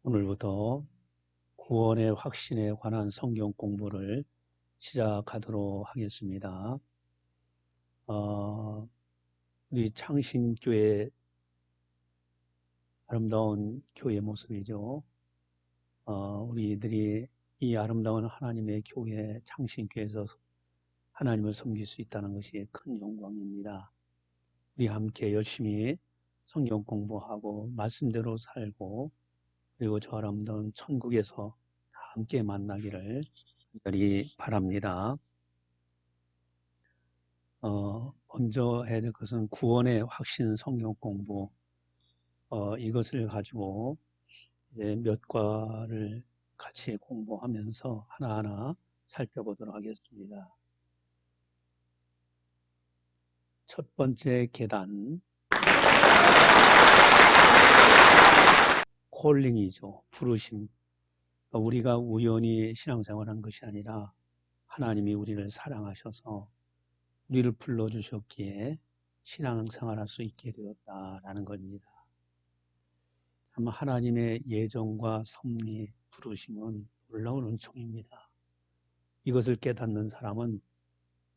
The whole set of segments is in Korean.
오늘부터 구원의 확신에 관한 성경 공부를 시작하도록 하겠습니다. 우리 창신교회 아름다운 교회 모습이죠. 우리들이 이 아름다운 하나님의 교회 창신교회에서 하나님을 섬길 수 있다는 것이 큰 영광입니다. 우리 함께 열심히 성경 공부하고 말씀대로 살고 그리고 저 아름다운 천국에서 함께 만나기를 간절히 바랍니다. 먼저 해야 될 것은 구원의 확신 성경 공부. 이것을 가지고 이제 몇 과를 같이 공부하면서 하나하나 살펴보도록 하겠습니다. 첫 번째 계단, 콜링이죠. 부르심. 우리가 우연히 신앙생활한 것이 아니라 하나님이 우리를 사랑하셔서 우리를 불러주셨기에 신앙생활할 수 있게 되었다라는 겁니다. 참 하나님의 예정과 섭리, 부르심은 놀라운 은총입니다. 이것을 깨닫는 사람은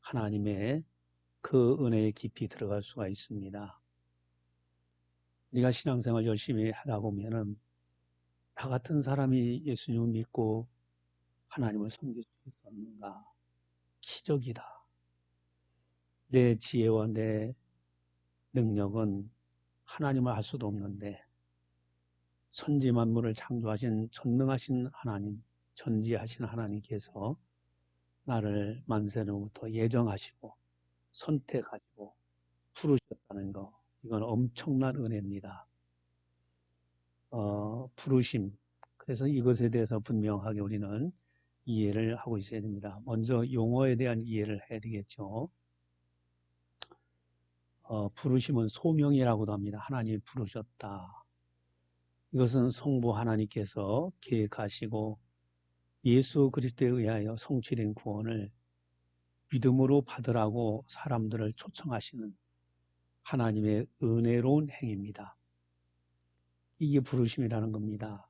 하나님의 그 은혜에 깊이 들어갈 수가 있습니다. 우리가 신앙생활 열심히 하다 보면은 나 같은 사람이 예수님을 믿고 하나님을 섬길 수 있었는가? 기적이다. 내 지혜와 내 능력은 하나님을 알 수도 없는데 천지 만물을 창조하신 전능하신 하나님, 전지하신 하나님께서 나를 만세로부터 예정하시고 선택하시고 부르셨다는 거, 이건 엄청난 은혜입니다. 부르심. 그래서 이것에 대해서 분명하게 우리는 이해를 하고 있어야 됩니다. 먼저 용어에 대한 이해를 해야 되겠죠. 부르심은 소명이라고도 합니다. 하나님이 부르셨다. 이것은 성부 하나님께서 계획하시고 예수 그리스도에 의하여 성취된 구원을 믿음으로 받으라고 사람들을 초청하시는 하나님의 은혜로운 행위입니다. 이게 부르심이라는 겁니다.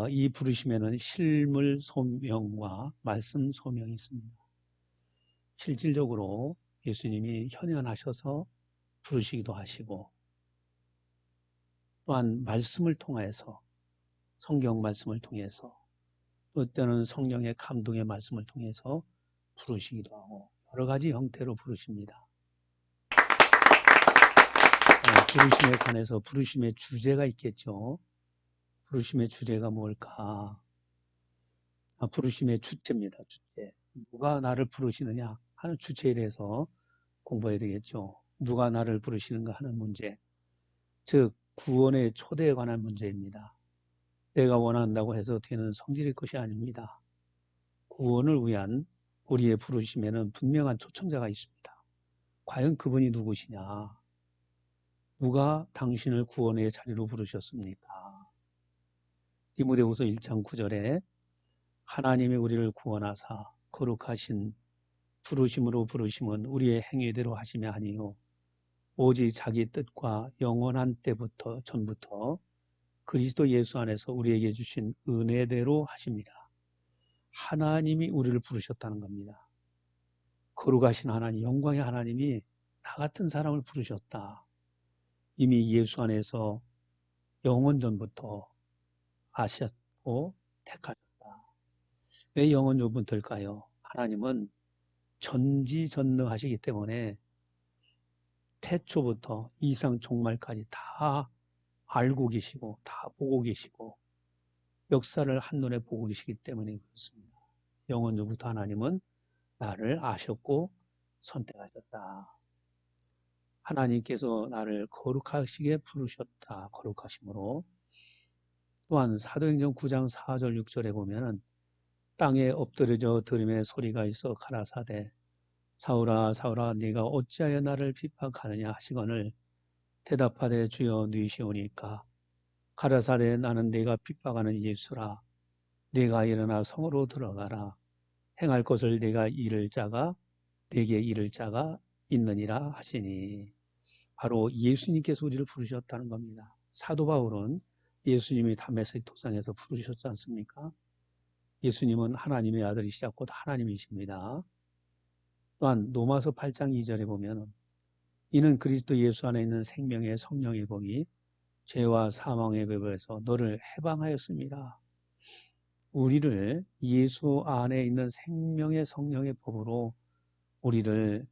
이 부르심에는 실물 소명과 말씀 소명이 있습니다. 실질적으로 예수님이 현현하셔서 부르시기도 하시고 또한 말씀을 통해서 성경 말씀을 통해서 또 때는 성령의 감동의 말씀을 통해서 부르시기도 하고 여러 가지 형태로 부르십니다. 부르심에 관해서 부르심의 주제가 있겠죠. 부르심의 주제가 뭘까? 부르심의 주체입니다. 주체. 누가 나를 부르시느냐 하는 주체에 대해서 공부해야 되겠죠. 누가 나를 부르시는가 하는 문제. 즉 구원의 초대에 관한 문제입니다. 내가 원한다고 해서 되는 성질의 것이 아닙니다. 구원을 위한 우리의 부르심에는 분명한 초청자가 있습니다. 과연 그분이 누구시냐? 누가 당신을 구원의 자리로 부르셨습니까? 디모데후서 1장 9절에 하나님이 우리를 구원하사 거룩하신 부르심으로 부르심은 우리의 행위대로 하심이 아니요 오직 자기 뜻과 영원한 때부터 전부터 그리스도 예수 안에서 우리에게 주신 은혜대로 하십니다. 하나님이 우리를 부르셨다는 겁니다. 거룩하신 하나님, 영광의 하나님이 나 같은 사람을 부르셨다. 이미 예수 안에서 영원 전부터 아셨고 택하셨다. 왜 영원 전부터일까요? 하나님은 전지전능하시기 때문에 태초부터 이상 종말까지 다 알고 계시고 다 보고 계시고 역사를 한눈에 보고 계시기 때문에 그렇습니다. 영원 전부터 하나님은 나를 아셨고 선택하셨다. 하나님께서 나를 거룩하시게 부르셨다. 거룩하심으로. 또한 사도행전 9장 4절 6절에 보면은 땅에 엎드려져 들음의 소리가 있어 가라사대 사울아 사울아 네가 어찌하여 나를 핍박하느냐 하시거늘 대답하되 주여 누이시오니까 가라사대 나는 네가 핍박하는 예수라 네가 일어나 성으로 들어가라 행할 것을 네가 이를 자가 네게 이를 자가 있느니라 하시니 바로 예수님께서 우리를 부르셨다는 겁니다. 사도 바울은 예수님이 담에색 도상에서 부르셨지 않습니까? 예수님은 하나님의 아들이시자 곧 하나님이십니다. 또한 로마서 8장 2절에 보면 이는 그리스도 예수 안에 있는 생명의 성령의 법이 죄와 사망의 법에서 너를 해방하였습니다. 우리를 예수 안에 있는 생명의 성령의 법으로 우리를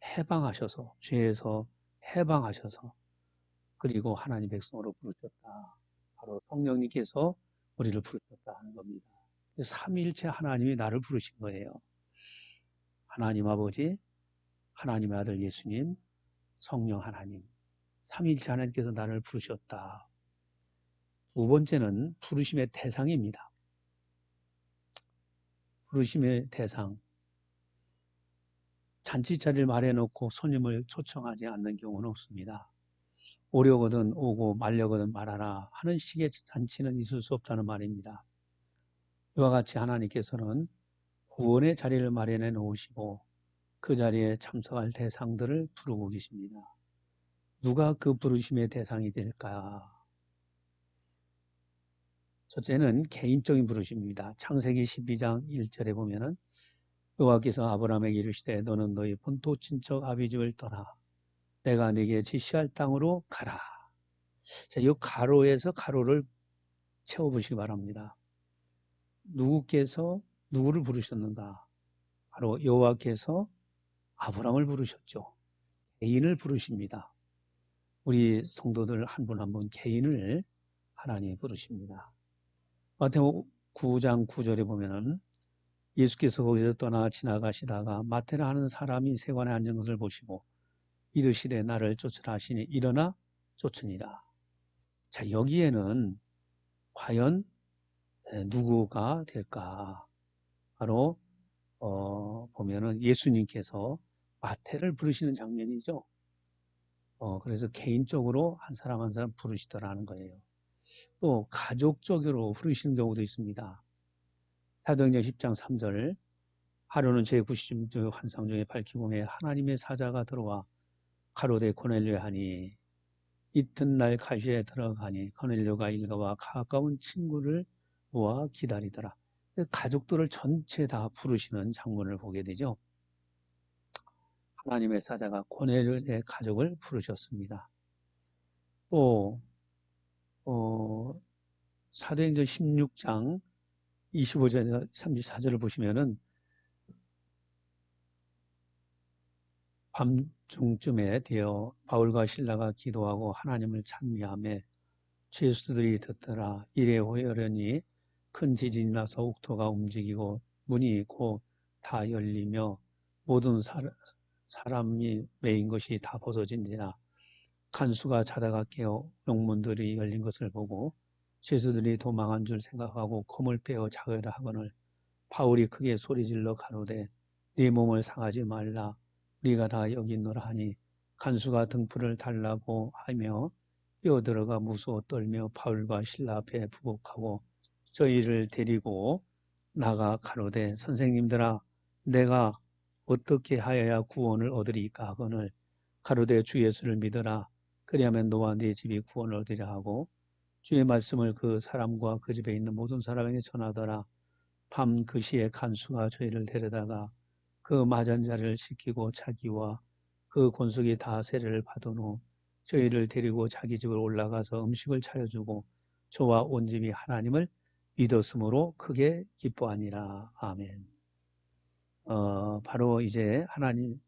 해방하셔서 죄에서 해방하셔서 그리고 하나님 백성으로 부르셨다. 바로 성령님께서 우리를 부르셨다 하는 겁니다. 삼위일체 하나님이 나를 부르신 거예요. 하나님 아버지, 하나님의 아들 예수님, 성령 하나님. 삼위일체 하나님께서 나를 부르셨다. 두 번째는 부르심의 대상입니다. 부르심의 대상. 잔치자리를 마련해놓고 손님을 초청하지 않는 경우는 없습니다. 오려거든 오고 말려거든 말하라 하는 식의 잔치는 있을 수 없다는 말입니다. 이와 같이 하나님께서는 구원의 자리를 마련해 놓으시고 그 자리에 참석할 대상들을 부르고 계십니다. 누가 그 부르심의 대상이 될까? 첫째는 개인적인 부르심입니다. 창세기 12장 1절에 보면은 여호와께서 아브라함에게 이르시되 너는 너희 본토 친척 아비집을 떠나 내가 네게 지시할 땅으로 가라. 자, 이 가로에서 가로를 채워보시기 바랍니다. 누구께서 누구를 부르셨는가? 바로 여호와께서 아브라함을 부르셨죠. 개인을 부르십니다. 우리 성도들 한 분 한 분 개인을 하나님이 부르십니다. 마태복음 9장 9절에 보면은 예수께서 거기서 떠나 지나가시다가 마태라 하는 사람이 세관에 앉은 것을 보시고 이르시되 나를 쫓으라 하시니 일어나 쫓으니라. 자, 여기에는 과연 누구가 될까? 바로 보면은 예수님께서 마태를 부르시는 장면이죠. 그래서 개인적으로 한 사람 한 사람 부르시더라는 거예요. 또 가족적으로 부르시는 경우도 있습니다. 사도행전 10장 3절 하루는 제90주 환상 중에 밝히고 하나님의 사자가 들어와 가로되 고넬료 하니 이튿날 가시에 들어가니 고넬료가 일가와 가까운 친구를 모아 기다리더라. 가족들을 전체 다 부르시는 장면을 보게 되죠. 하나님의 사자가 고넬료의 가족을 부르셨습니다. 또 사도행전 16장 25절에서 34절을 보시면은 밤중쯤에 되어 바울과 실라가 기도하고 하나님을 찬미하며 죄수들이 듣더라. 이래 호연히 큰 지진이 나서 옥토가 움직이고 문이 곧 다 열리며 모든 사람이 메인 것이 다 벗어진지라. 간수가 자다가 깨어 용문들이 열린 것을 보고 죄수들이 도망한 줄 생각하고 검을 빼어 자거라 하거늘 바울이 크게 소리질러 가로되 네 몸을 상하지 말라 우리가 다 여기 있노라 하니 간수가 등불을 달라고 하며 뛰어들어가 무서워 떨며 바울과 실라 앞에 부복하고 저희를 데리고 나가 가로되 선생님들아 내가 어떻게 하여야 구원을 얻으리까 하거늘 가로되 주 예수를 믿어라 그리하면 너와 네 집이 구원을 얻으리라 하고 주의 말씀을 그 사람과 그 집에 있는 모든 사람에게 전하더라. 밤 그 시에 간수가 저희를 데려다가 그 맞은 자를 시키고 자기와 그 권속이 다 세례를 받은 후 저희를 데리고 자기 집으로 올라가서 음식을 차려주고 저와 온 집이 하나님을 믿었으므로 크게 기뻐하니라. 아멘. 바로 이제 하나님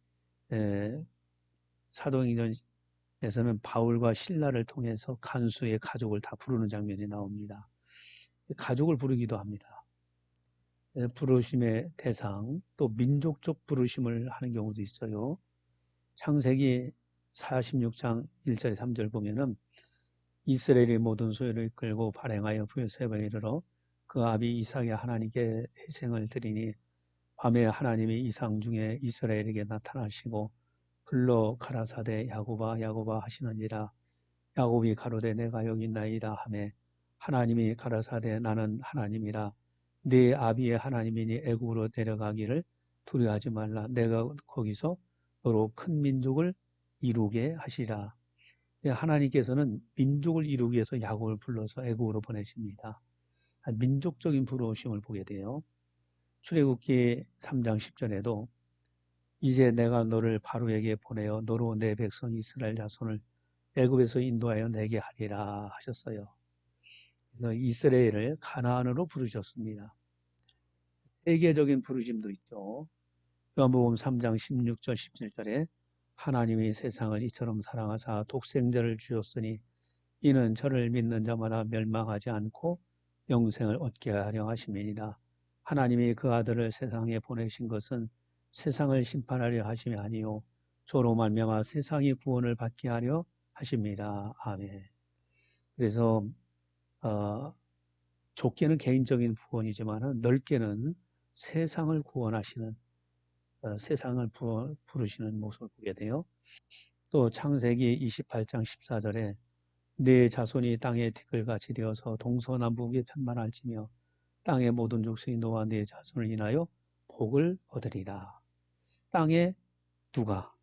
사도행전에서는 바울과 실라를 통해서 간수의 가족을 다 부르는 장면이 나옵니다. 가족을 부르기도 합니다. 부르심의 대상, 또 민족적 부르심을 하는 경우도 있어요. 창세기 46장 1절 3절 보면은 이스라엘의 모든 소유를 이끌고 발행하여 부요셉에 이르러 그 아비 이삭의 하나님께 회생을 드리니 밤에 하나님이 이상 중에 이스라엘에게 나타나시고 불러 가라사대 야곱아 야곱아 하시느니라. 야곱이 가로되 내가 여기 있나이다 하매 하나님이 가라사대 나는 하나님이라 네 아비의 하나님이니 애굽으로 내려가기를 두려워하지 말라. 내가 거기서 너로 큰 민족을 이루게 하시라. 하나님께서는 민족을 이루기 위해서 야곱을 불러서 애국으로 보내십니다. 민족적인 부르심을 보게 돼요. 출애굽기 3장 10절에도 이제 내가 너를 바로에게 보내어 너로 내 백성 이스라엘 자손을 애굽에서 인도하여 내게 하리라 하셨어요. 그래서 이스라엘을 가나안으로 부르셨습니다. 세계적인 부르심도 있죠. 요한복음 3장 16절 17절에 하나님이 세상을 이처럼 사랑하사 독생자를 주셨으니 이는 저를 믿는 자마다 멸망하지 않고 영생을 얻게 하려 하심이니라. 하나님이 그 아들을 세상에 보내신 것은 세상을 심판하려 하심이 아니요 저로 말미암아 세상이 구원을 받게 하려 하십니다. 아멘. 그래서 좁게는 개인적인 구원이지만 넓게는 세상을 구원하시는 세상을 부르시는 모습을 보게 돼요. 또 창세기 28장 14절에 네 자손이 땅의 티끌같이 되어서 동서남북에 편만할지며 땅의 모든 족속이 너와 네 자손을 인하여 복을 얻으리라. 땅에 누가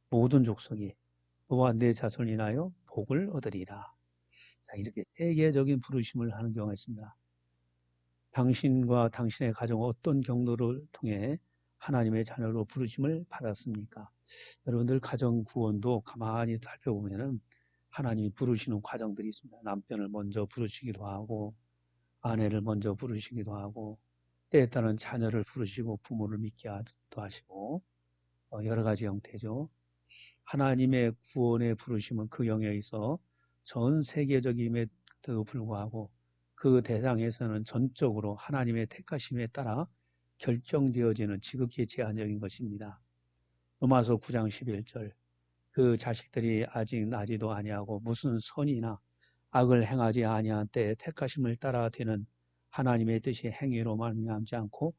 모든 족속이 너와 네 자손을 인하여 복을 얻으리라. 자, 이렇게 세계적인 부르심을 하는 경우가 있습니다. 당신과 당신의 가정 어떤 경로를 통해 하나님의 자녀로 부르심을 받았습니까? 여러분들 가정 구원도 가만히 살펴보면은 하나님이 부르시는 과정들이 있습니다. 남편을 먼저 부르시기도 하고 아내를 먼저 부르시기도 하고 때에 따른 자녀를 부르시고 부모를 믿게 하기도 하시고 여러 가지 형태죠. 하나님의 구원의 부르심은 그 영역에 있어 전 세계적임에도 불구하고 그 대상에서는 전적으로 하나님의 택하심에 따라 결정되어지는 지극히 제한적인 것입니다. 로마서 9장 11절 그 자식들이 아직 나지도 아니하고 무슨 선이나 악을 행하지 아니한 때에 택하심을 따라 되는 하나님의 뜻이 행위로 말미암지 않고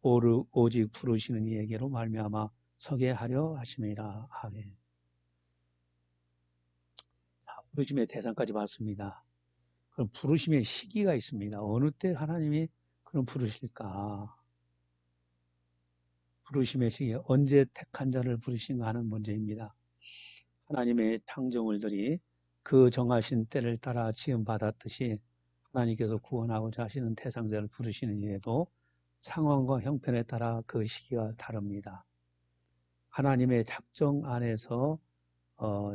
오직 부르시는 이에게로 말미암아 서게 하려 하심이라. 아멘. 부르심의 대상까지 봤습니다. 그럼 부르심의 시기가 있습니다. 어느 때 하나님이 그럼 부르실까? 부르심의 시기, 언제 택한 자를 부르신가 하는 문제입니다. 하나님의 창조물들이 그 정하신 때를 따라 지음받았듯이 하나님께서 구원하고자 하시는 대상자를 부르시는 이에도 상황과 형편에 따라 그 시기가 다릅니다. 하나님의 작정 안에서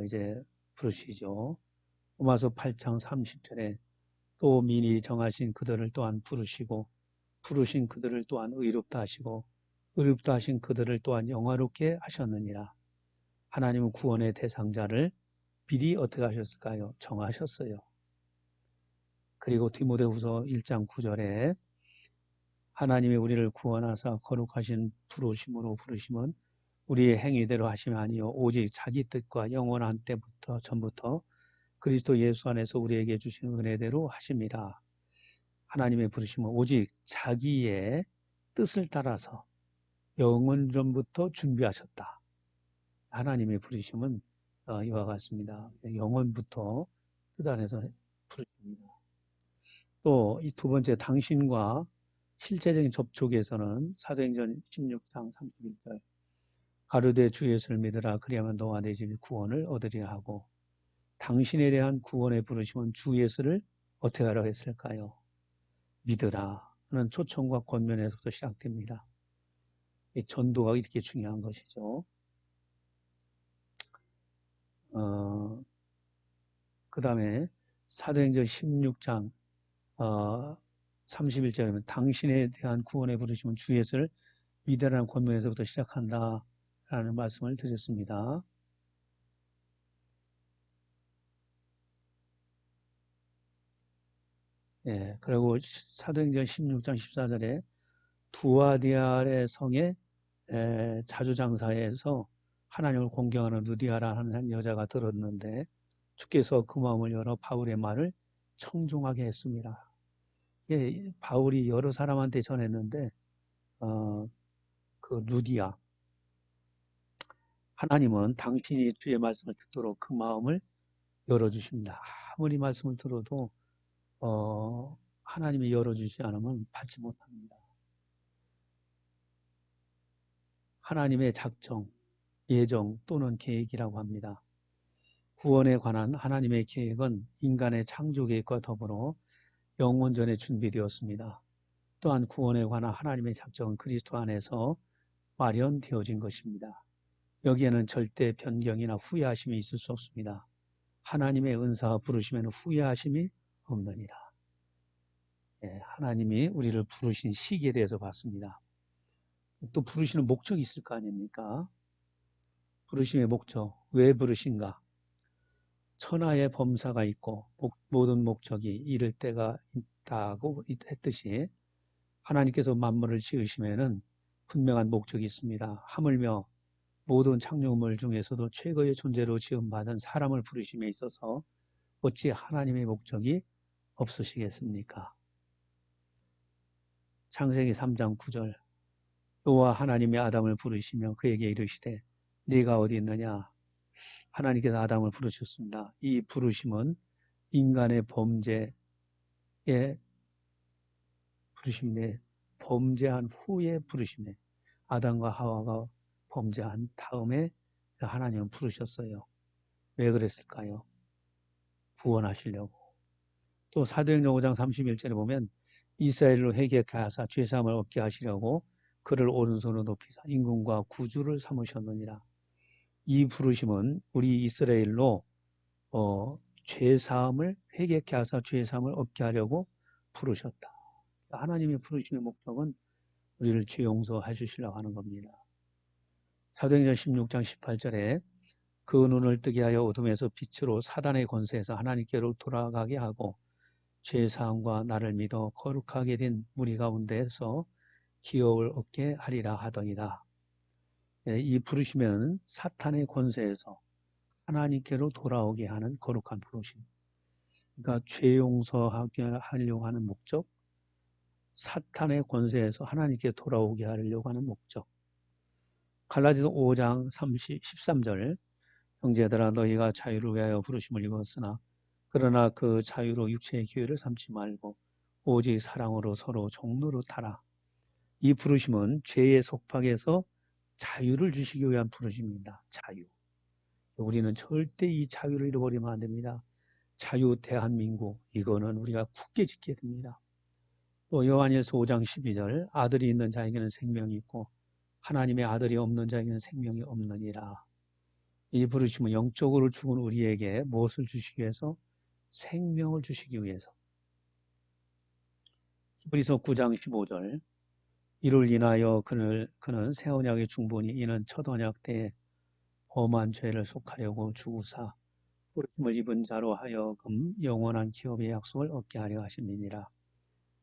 이제 부르시죠. 로마서 8장 30절에 또 미리 정하신 그들을 또한 부르시고 부르신 그들을 또한 의롭다 하시고 의롭다 하신 그들을 또한 영화롭게 하셨느니라. 하나님은 구원의 대상자를 미리 어떻게 하셨을까요? 정하셨어요. 그리고 디모데후서 1장 9절에 하나님이 우리를 구원하사 거룩하신 부르심으로 부르심은 우리의 행위대로 하심이 아니요 오직 자기 뜻과 영원한 때부터 전부터 그리스도 예수 안에서 우리에게 주신 은혜대로 하십니다. 하나님의 부르심은 오직 자기의 뜻을 따라서 영원 전부터 준비하셨다. 하나님의 부르심은 이와 같습니다. 영원부터 뜻 안에서 부르십니다. 또 이 두 번째 당신과 실제적인 접촉에서는 사도행전 16장 31절 가룟에 주 예수를 믿으라 그리하면 너와 내 집이 구원을 얻으리라 하고 당신에 대한 구원의 부르심은 주 예수를 어떻게 하라고 했을까요? 믿으라 하는 초청과 권면에서부터 시작됩니다. 이 전도가 이렇게 중요한 것이죠. 그 다음에 사도행전 16장 31절에 당신에 대한 구원의 부르심은 주 예수를 믿으라는 권면에서부터 시작한다라는 말씀을 드렸습니다. 예, 그리고 사도행전 16장 14절에 두아디아의 성에 자주장사에서 하나님을 공경하는 루디아라 하는 여자가 들었는데 주께서 그 마음을 열어 바울의 말을 청중하게 했습니다. 예, 바울이 여러 사람한테 전했는데 그 루디아 하나님은 당신이 주의 말씀을 듣도록 그 마음을 열어주십니다. 아무리 말씀을 들어도 하나님이 열어주지 않으면 받지 못합니다. 하나님의 작정, 예정 또는 계획이라고 합니다. 구원에 관한 하나님의 계획은 인간의 창조 계획과 더불어 영원 전에 준비되었습니다. 또한 구원에 관한 하나님의 작정은 그리스도 안에서 마련되어진 것입니다. 여기에는 절대 변경이나 후회하심이 있을 수 없습니다. 하나님의 은사와 부르심에는 후회하심이 없느니라. 하나님이 우리를 부르신 시기에 대해서 봤습니다. 또 부르시는 목적이 있을 거 아닙니까? 부르심의 목적, 왜 부르신가? 천하의 범사가 있고 모든 목적이 이를 때가 있다고 했듯이 하나님께서 만물을 지으시면은 분명한 목적이 있습니다. 하물며 모든 창조물 중에서도 최고의 존재로 지음받은 사람을 부르심에 있어서 어찌 하나님의 목적이 없으시겠습니까? 창세기 3장 9절 여호와 하나님이 아담을 부르시며 그에게 이르시되 네가 어디 있느냐? 하나님께서 아담을 부르셨습니다. 이 부르심은 인간의 범죄에 부르심에 범죄한 후에 부르심에 아담과 하와가 범죄한 다음에 하나님은 부르셨어요. 왜 그랬을까요? 구원하시려고. 또 사도행전 5장 31절에 보면 이스라엘로 회개케 하사 죄사함을 얻게 하시려고 그를 오른손으로 높이사 임금과 구주를 삼으셨느니라. 이 부르심은 우리 이스라엘로 죄사함을 회개케 하사 죄사함을 얻게 하려고 부르셨다. 하나님의 부르심의 목적은 우리를 죄 용서해 주시려고 하는 겁니다. 사도행전 16장 18절에 그 눈을 뜨게 하여 어둠에서 빛으로 사단의 권세에서 하나님께로 돌아가게 하고 죄사함과 나를 믿어 거룩하게 된 무리 가운데에서 기업을 얻게 하리라 하더니라. 이 부르시면 사탄의 권세에서 하나님께로 돌아오게 하는 거룩한 부르심. 그러니까 죄 용서하게 하려고 하는 목적, 사탄의 권세에서 하나님께 돌아오게 하려고 하는 목적. 갈라디아 5장 13절 형제들아 너희가 자유를 위하여 부르심을 입었으나 그러나 그 자유로 육체의 기회를 삼지 말고 오직 사랑으로 서로 종노릇하라. 이 부르심은 죄의 속박에서 자유를 주시기 위한 부르심입니다. 자유. 우리는 절대 이 자유를 잃어버리면 안 됩니다. 자유 대한민국 이거는 우리가 굳게 지켜야 됩니다. 또 요한일서 5장 12절 아들이 있는 자에게는 생명이 있고 하나님의 아들이 없는 자에게는 생명이 없느니라. 이 부르심은 영적으로 죽은 우리에게 무엇을 주시기 위해서? 생명을 주시기 위해서. 히브리서 9장 15절 이를 인하여 그는 새 언약의 중보니 이는 첫 언약 때에 범한 죄를 속하려고 죽으사 부르심을 입은 자로 하여금 영원한 기업의 약속을 얻게 하려 하심이니라.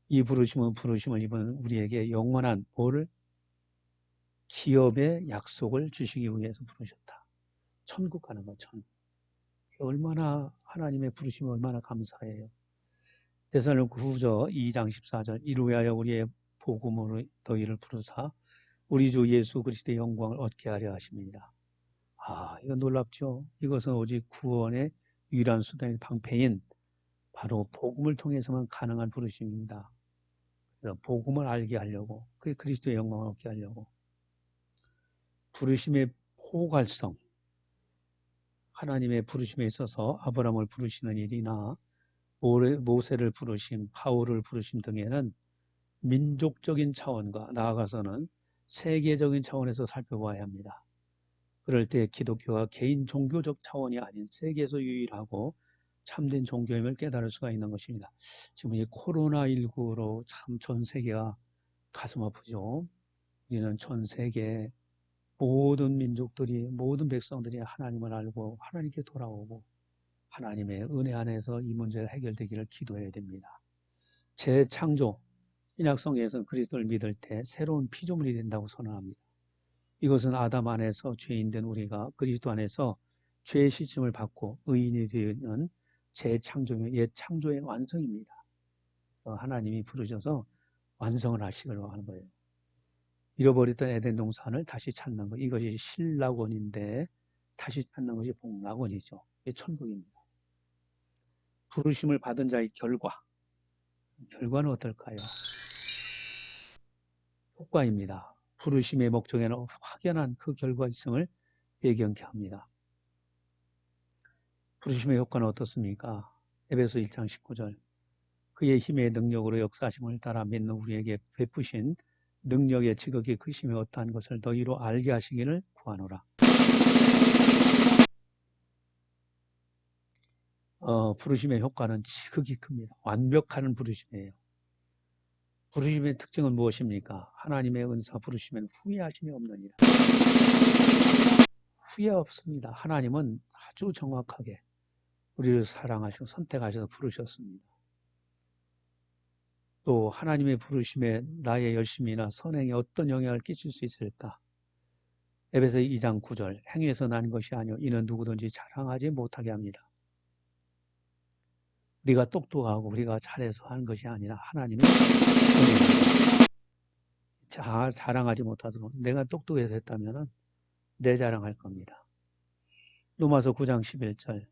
이 부르심을 입은 우리에게 영원한 뭐를? 기업의 약속을 주시기 위해서 부르셨다. 천국 가는 거, 천국. 얼마나 하나님의 부르심이 얼마나 감사해요. 데살로니가 후서 2장 14절 이로 하여 우리의 복음으로 너희를 부르사 우리 주 예수 그리스도의 영광을 얻게 하려 하십니다. 이거 놀랍죠. 이것은 오직 구원의 유일한 수단인 방패인 바로 복음을 통해서만 가능한 부르심입니다. 그래서 복음을 알게 하려고, 그게 그리스도의 영광을 얻게 하려고. 부르심의 포괄성, 하나님의 부르심에 있어서 아브라함을 부르시는 일이나 모세를 부르심, 바울을 부르심 등에는 민족적인 차원과 나아가서는 세계적인 차원에서 살펴봐야 합니다. 그럴 때 기독교가 개인 종교적 차원이 아닌 세계에서 유일하고 참된 종교임을 깨달을 수가 있는 것입니다. 지금 이 코로나19로 참 전 세계가 가슴 아프죠. 우리는 전 세계 모든 민족들이, 모든 백성들이 하나님을 알고 하나님께 돌아오고 하나님의 은혜 안에서 이 문제가 해결되기를 기도해야 됩니다. 재창조, 신약성경에서는 그리스도를 믿을 때 새로운 피조물이 된다고 선언합니다. 이것은 아담 안에서 죄인된 우리가 그리스도 안에서 죄의 시침을 받고 의인이 되는 재창조의 옛 창조의 완성입니다. 하나님이 부르셔서 완성을 하시려고 하는 거예요. 잃어버렸던 에덴 동산을 다시 찾는 것, 이것이 신락원인데 다시 찾는 것이 복락원이죠. 이게 천국입니다. 부르심을 받은 자의 결과는 어떨까요? 효과입니다. 부르심의 목적에는 확연한 그 결과 있음을 배경케 합니다. 부르심의 효과는 어떻습니까? 에베소 1장 19절. 그의 힘의 능력으로 역사심을 따라 믿는 우리에게 베푸신 능력의 지극히 크심이 어떠한 것을 너희로 알게 하시기를 구하노라. 부르심의 효과는 지극히 큽니다. 완벽한 부르심이에요. 부르심의 특징은 무엇입니까? 하나님의 은사 부르시면 후회하심이 없느니라. 후회 없습니다. 하나님은 아주 정확하게 우리를 사랑하시고 선택하셔서 부르셨습니다. 또 하나님의 부르심에 나의 열심이나 선행에 어떤 영향을 끼칠 수 있을까? 에베소 2장 9절. 행위에서 난 것이 아니요 이는 누구든지 자랑하지 못하게 합니다. 우리가 똑똑하고 우리가 잘해서 하는 것이 아니라 하나님의 은혜입니다. 자랑하지 못하도록 내가 똑똑해서 했다면 내 자랑할 겁니다. 로마서 9장 11절.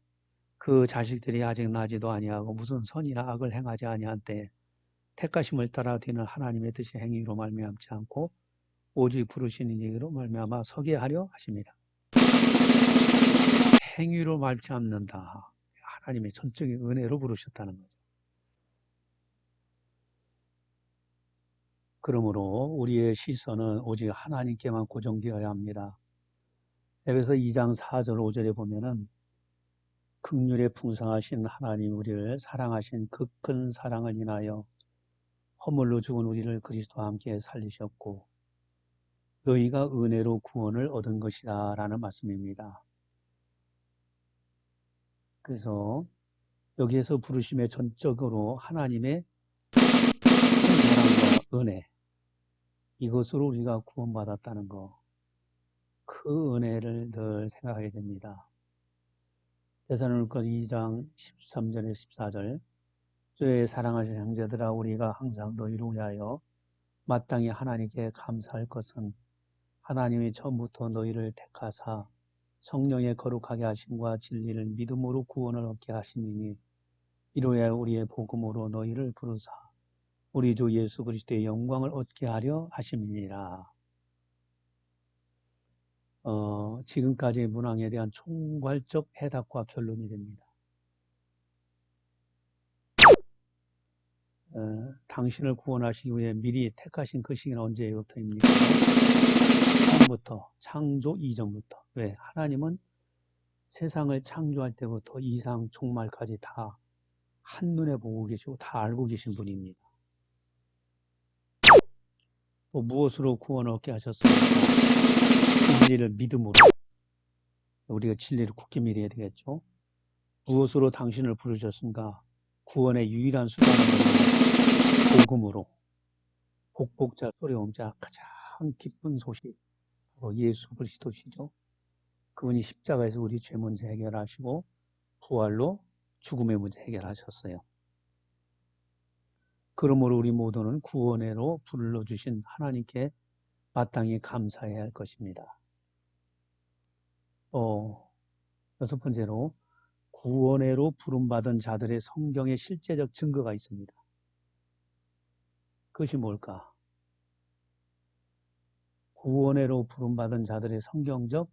그 자식들이 아직 나지도 아니하고 무슨 선이나 악을 행하지 아니한 때에 택하심을 따라 뒤는 하나님의 뜻이 행위로 말미암지 않고 오직 부르신 이기로 말미암아 서게 하려 하십니다. 행위로 말지 않는다. 하나님의 전적인 은혜로 부르셨다는 거죠. 그러므로 우리의 시선은 오직 하나님께만 고정되어야 합니다. 에베소 2장 4절 5절에 보면은 긍휼에 풍성하신 하나님 우리를 사랑하신 그 큰 사랑을 인하여 허물로 죽은 우리를 그리스도와 함께 살리셨고 너희가 은혜로 구원을 얻은 것이다 라는 말씀입니다. 그래서 여기에서 부르심의 전적으로 하나님의 큰 사랑과 은혜 이것으로 우리가 구원받았다는 거 그 은혜를 늘 생각하게 됩니다. 데살로니가 2장 13절에 14절 주의 사랑하신 형제들아 우리가 항상 너희로 위하여 마땅히 하나님께 감사할 것은 하나님이 처음부터 너희를 택하사 성령의 거룩하게 하심과 진리를 믿음으로 구원을 얻게 하심이니 이로야 우리의 복음으로 너희를 부르사 우리 주 예수 그리스도의 영광을 얻게 하려 하심이니라. 지금까지의 문항에 대한 총괄적 해답과 결론이 됩니다. 당신을 구원하시기 위해 미리 택하신 그 시기는 언제부터입니까? 처음부터, 창조 이전부터. 왜? 하나님은 세상을 창조할 때부터 이상 종말까지 다 한눈에 보고 계시고 다 알고 계신 분입니다. 또 무엇으로 구원을 얻게 하셨습니까? 진리를 믿음으로. 우리가 진리를 굳게 믿어야 되겠죠. 무엇으로 당신을 부르셨습니까? 구원의 유일한 수단은 복음으로. 복복자 소리옴자 가장 기쁜 소식 바로 예수 그리스도시죠. 그분이 십자가에서 우리 죄 문제 해결하시고 부활로 죽음의 문제 해결하셨어요. 그러므로 우리 모두는 구원회로 불러주신 하나님께 마땅히 감사해야 할 것입니다. 여섯 번째로 구원회로 부름받은 자들의 성경의 실제적 증거가 있습니다. 그것이 뭘까? 구원회로 부름받은 자들의 성경적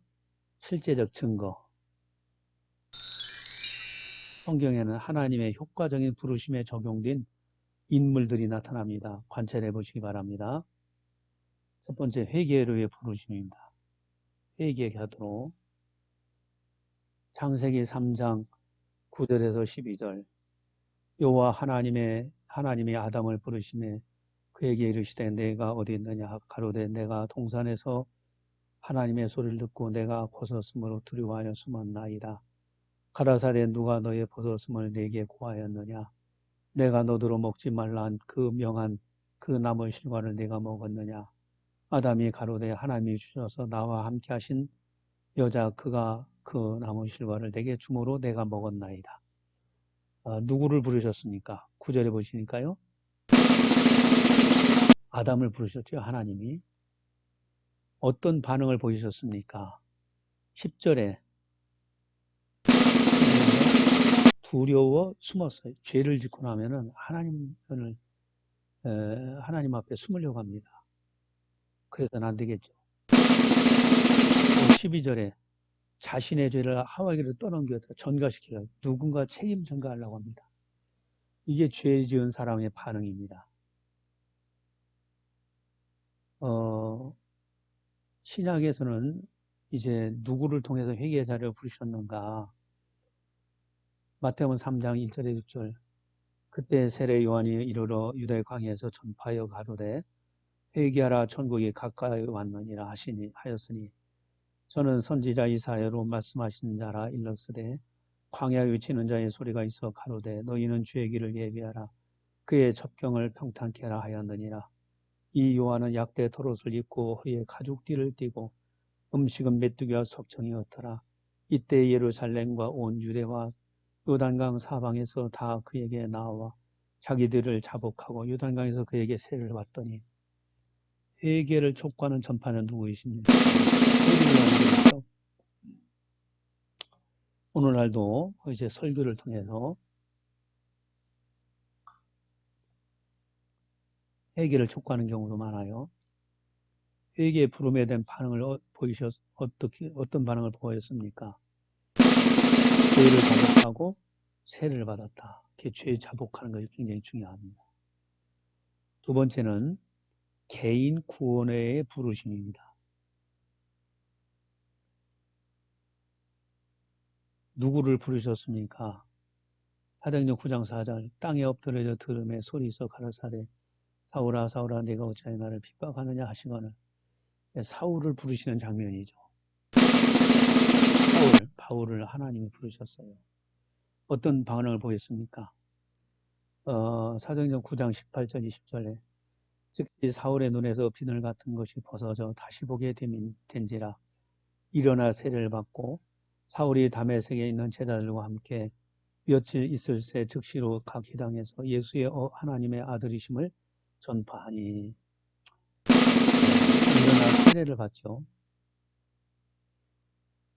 실제적 증거. 성경에는 하나님의 효과적인 부르심에 적용된 인물들이 나타납니다. 관찰해 보시기 바랍니다. 첫 번째, 회개로의 부르심입니다. 회개하도록. 창세기 3장 9절에서 12절. 여호와 하나님이 아담을 부르시매 그에게 이르시되 내가 어디 있느냐 가로되 내가 동산에서 하나님의 소리를 듣고 내가 벗었으므로 두려워하여 숨었나이다. 가라사대 누가 너의 벗었음을 내게 고하였느냐? 내가 너더러 먹지 말란 그 명한 그 나무 실과를 내가 먹었느냐? 아담이 가로되 하나님이 주셔서 나와 함께 하신 여자 그가 그 나무 실과를 내게 주므로 내가 먹었나이다. 누구를 부르셨습니까? 9절에 보시니까요. 아담을 부르셨죠. 하나님이. 어떤 반응을 보이셨습니까? 10절에 두려워 숨었어요. 죄를 짓고 나면은 하나님 앞에 숨으려고 합니다. 그래서는 안 되겠죠. 12절에 자신의 죄를 하와에게로 떠넘겼다. 전가시키려고 누군가 책임 전가하려고 합니다. 이게 죄 지은 사람의 반응입니다. 신약에서는 이제 누구를 통해서 회개의 자리를 부르셨는가? 마태복음 3장 1절에 6절. 그때 세례 요한이 이르러 유대 광야에서 전파하여 가로되 회개하라 천국이 가까이 왔느니라 하였으니 저는 선지자 이사야로 말씀하신 자라 일렀으되 광야에 외치는 자의 소리가 있어 가로되 너희는 주의 길을 예비하라 그의 첩경을 평탄케 하라 하였느니라. 이 요한은 약대 털옷을 입고 허리에 가죽띠를 띠고 음식은 메뚜기와 석청이었더라. 이때 예루살렘과 온 유대와 요단강 사방에서 다 그에게 나와 자기들을 자복하고 요단강에서 그에게 세를 받더니 회개를 촉구하는 전파는 누구이십니까? 세례 요한이겠죠. 오늘날도 이제 설교를 통해서 회개를 촉구하는 경우도 많아요. 회개의 부름에 대한 반응을 어떤 반응을 보였습니까? 죄를 자복하고 세를 받았다. 죄 자복하는 것이 굉장히 중요합니다. 두 번째는 개인 구원의 부르심입니다. 누구를 부르셨습니까? 사도행전 9장 4절 땅에 엎드려져 들음에 소리서 가라사대 사울아 사울아 내가 어찌하여 나를 핍박하느냐 하시거늘. 사울을 부르시는 장면이죠. 바울을 하나님이 부르셨어요. 어떤 반응을 보였습니까? 사도행전 9장 18절 20절에 즉 사울의 눈에서 비늘 같은 것이 벗어져 다시 보게 된지라 일어나 세례를 받고 사울이 다메섹에 있는 제자들과 함께 며칠 있을 새 즉시로 각 회당에서 예수의 하나님의 아들이심을 전파하니 일어나 세례를 받죠.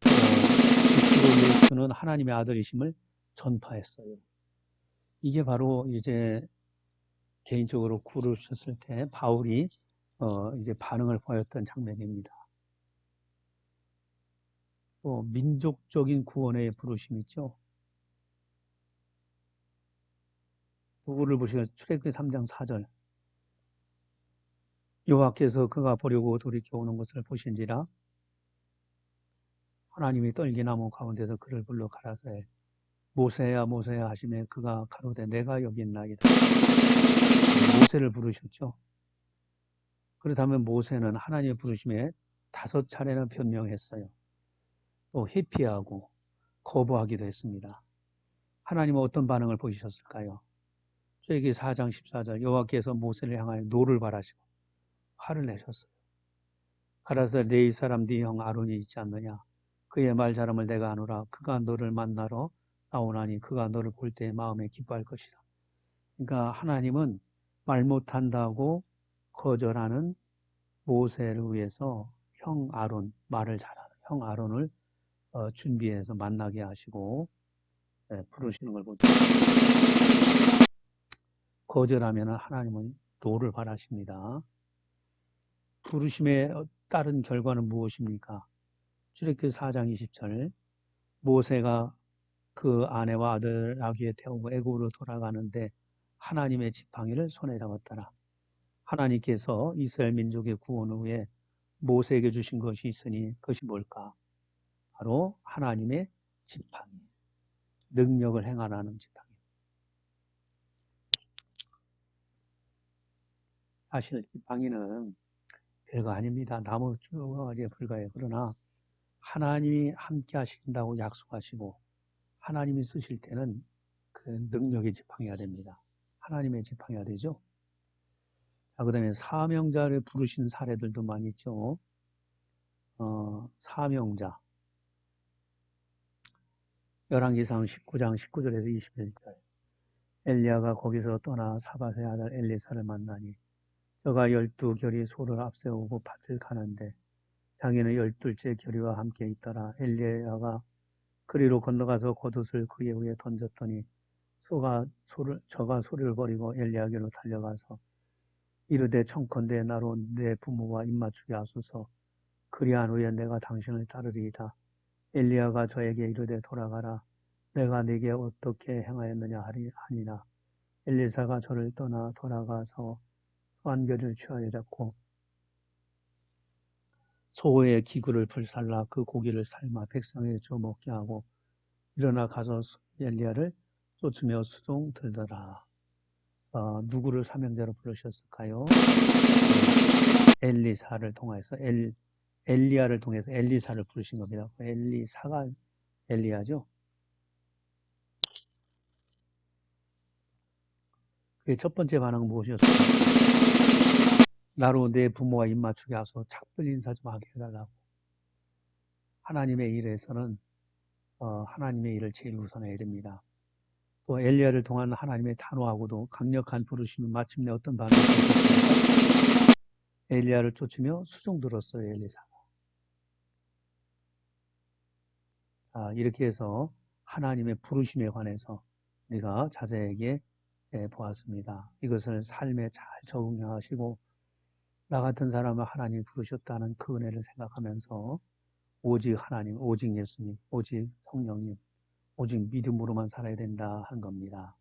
즉시로 예수는 하나님의 아들이심을 전파했어요. 이게 바로 이제 개인적으로 부르셨을 때 바울이 이제 반응을 보였던 장면입니다. 또 민족적인 구원의 부르심 있죠. 누구를 보시면 출애굽기 3장 4절 여호와께서 그가 보려고 돌이켜 오는 것을 보신지라 하나님이 떨기나무 가운데서 그를 불러 가라사대 모세야 모세야 하시매 그가 가로되 내가 여기 있나이다. 모세를 부르셨죠. 그렇다면 모세는 하나님의 부르심에 5차례나 변명했어요. 또 회피하고 거부하기도 했습니다. 하나님은 어떤 반응을 보이셨을까요? 출애굽기 4장 14절 여호와께서 모세를 향하여 노를 바라시고 화를 내셨어요. 가라사대 네 사람 네 형 아론이 있지 않느냐? 그의 말 잘함을 내가 아노라. 그가 너를 만나러 나오나니 그가 너를 볼 때 마음에 기뻐할 것이라. 그러니까 하나님은 말 못한다고 거절하는 모세를 위해서 형 아론, 말을 잘하는 형 아론을 준비해서 만나게 하시고 부르시는 걸 보죠. 거절하면 하나님은 노를 바라십니다. 부르심에 따른 결과는 무엇입니까? 출애굽기 4장 20절 모세가 그 아내와 아들 아기에 태우고 애굽으로 돌아가는데 하나님의 지팡이를 손에 잡았더라. 하나님께서 이스라엘 민족의 구원을 위해 모세에게 주신 것이 있으니 그것이 뭘까? 바로 하나님의 지팡이, 능력을 행하라는 지팡이. 사실 지팡이는 별거 아닙니다. 나무 조각에 불과해요. 그러나 하나님이 함께 하신다고 약속하시고 하나님이 쓰실 때는 그 능력의 지팡이가 됩니다. 하나님의 지팡이가 되죠. 자, 그 다음에 사명자를 부르신 사례들도 많이 있죠. 사명자. 열왕기상 19장 19절에서 21절. 엘리야가 거기서 떠나 사밧의 아들 엘리사를 만나니 저가 12결이 소를 앞세우고 밭을 가는데 자기는 12째 결이와 함께 있더라. 엘리야가 그리로 건너가서 겉옷을 그의 위에 던졌더니 저가 소리를 버리고 엘리야에게로 달려가서 이르되 청컨대 나로 내 부모와 입맞추게 하소서. 그리한 후에 내가 당신을 따르리이다. 엘리야가 저에게 이르되 돌아가라. 내가 네게 어떻게 행하였느냐 하니라. 엘리사가 저를 떠나 돌아가서 소안겨를 취하여 잡고 소의 기구를 불살라 그 고기를 삶아 백성에게 줘 먹게 하고 일어나 가서 엘리야를 쫓으며 수종 들더라. 누구를 사명자로 부르셨을까요? 엘리사를 통해서 엘리야를 통해서 엘리사를 부르신 겁니다. 엘리사가 엘리야죠. 그의 첫 번째 반응은 무엇이었을까요? 나로 내 부모와 입맞추게 하소. 작별 인사 좀 하게 해달라고. 하나님의 일에서는 하나님의 일을 제일 우선해야 됩니다. 또 엘리야를 통한 하나님의 단호하고도 강력한 부르심은 마침내 어떤 반응을 보였습니까? 엘리야를 쫓으며 수종 들었어요. 엘리사가. 이렇게 해서 하나님의 부르심에 관해서 우리가 자세하게 보았습니다. 이것을 삶에 잘 적용하시고 나 같은 사람을 하나님이 부르셨다는 그 은혜를 생각하면서 오직 하나님, 오직 예수님, 오직 성령님, 오직 믿음으로만 살아야 된다 한 겁니다.